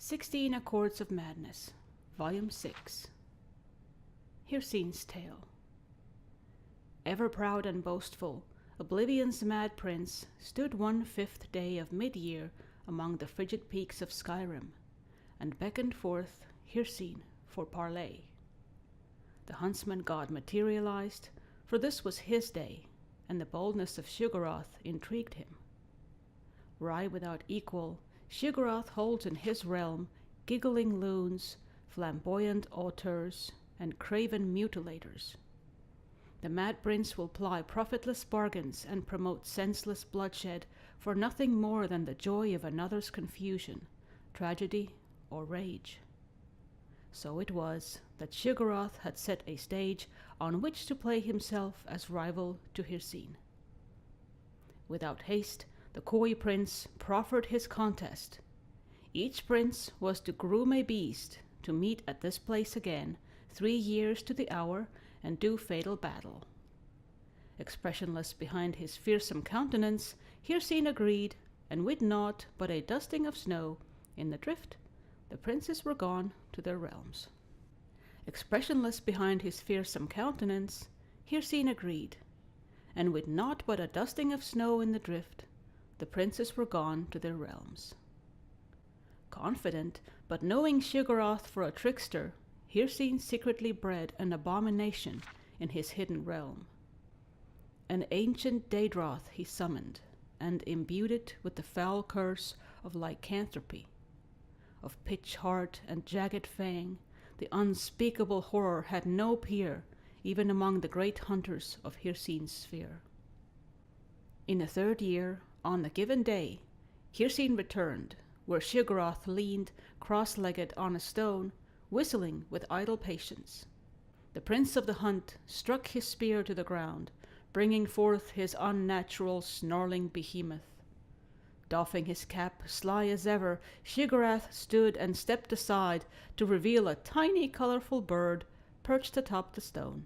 16 Accords of Madness, Volume 6. Hircine's Tale. Ever proud and boastful, Oblivion's mad prince stood one 5th day of mid-year among the frigid peaks of Skyrim, and beckoned forth Hircine for parley. The huntsman god materialized, for this was his day, and the boldness of Sheogorath intrigued him. Wry without equal, Sheogorath holds in his realm giggling loons, flamboyant auteurs, and craven mutilators. The mad prince will ply profitless bargains and promote senseless bloodshed for nothing more than the joy of another's confusion, tragedy, or rage. So it was that Sheogorath had set a stage on which to play himself as rival to Hircine. Without haste, the coy prince proffered his contest. Each prince was to groom a beast to meet at this place again 3 years to the hour and do fatal battle. Expressionless behind his fearsome countenance, Hircine agreed, and with naught but a dusting of snow in the drift, the princes were gone to their realms. Expressionless behind his fearsome countenance, Hircine agreed, and with naught but a dusting of snow in the drift, the princes were gone to their realms. Confident, but knowing Sheogorath for a trickster, Hircine secretly bred an abomination in his hidden realm. An ancient Daedroth he summoned, and imbued it with the foul curse of lycanthropy. Of pitch heart and jagged fang, the unspeakable horror had no peer, even among the great hunters of Hircine's sphere. In the 3rd year, on the given day, Hircine returned, where Sheogorath leaned cross-legged on a stone, whistling with idle patience. The prince of the hunt struck his spear to the ground, bringing forth his unnatural snarling behemoth. Doffing his cap, sly as ever, Sheogorath stood and stepped aside to reveal a tiny colorful bird perched atop the stone.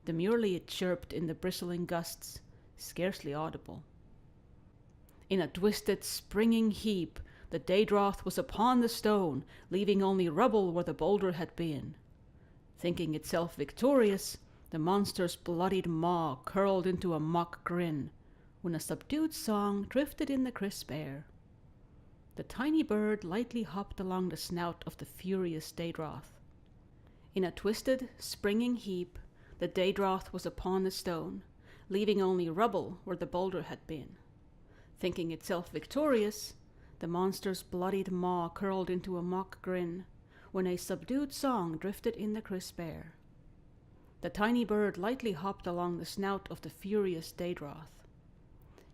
Demurely it chirped in the bristling gusts, scarcely audible. In a twisted, springing heap, the Daedroth was upon the stone, leaving only rubble where the boulder had been. Thinking itself victorious, the monster's bloodied maw curled into a mock grin, when a subdued song drifted in the crisp air. The tiny bird lightly hopped along the snout of the furious Daedroth. In a twisted, springing heap, the Daedroth was upon the stone, leaving only rubble where the boulder had been. Thinking itself victorious, the monster's bloodied maw curled into a mock grin, when a subdued song drifted in the crisp air. The tiny bird lightly hopped along the snout of the furious Daedroth.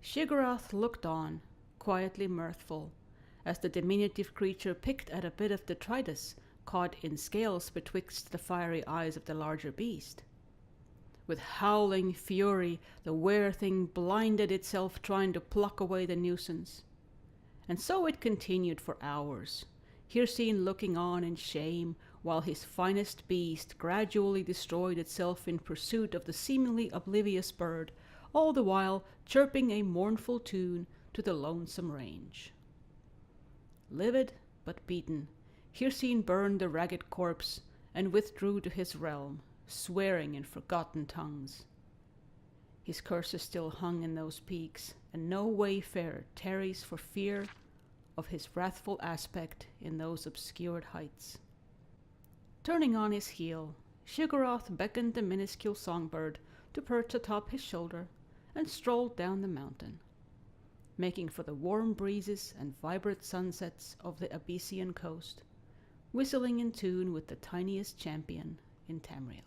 Sheogorath looked on, quietly mirthful, as the diminutive creature picked at a bit of detritus caught in scales betwixt the fiery eyes of the larger beast. With howling fury, the were-thing blinded itself trying to pluck away the nuisance. And so it continued for hours, Hircine looking on in shame while his finest beast gradually destroyed itself in pursuit of the seemingly oblivious bird, all the while chirping a mournful tune to the lonesome range. Livid but beaten, Hircine burned the ragged corpse and withdrew to his realm, swearing in forgotten tongues. His curses still hung in those peaks, and no wayfarer tarries for fear of his wrathful aspect in those obscured heights. Turning on his heel, Sheogorath beckoned the minuscule songbird to perch atop his shoulder and strolled down the mountain, making for the warm breezes and vibrant sunsets of the Abyssian coast, whistling in tune with the tiniest champion in Tamriel.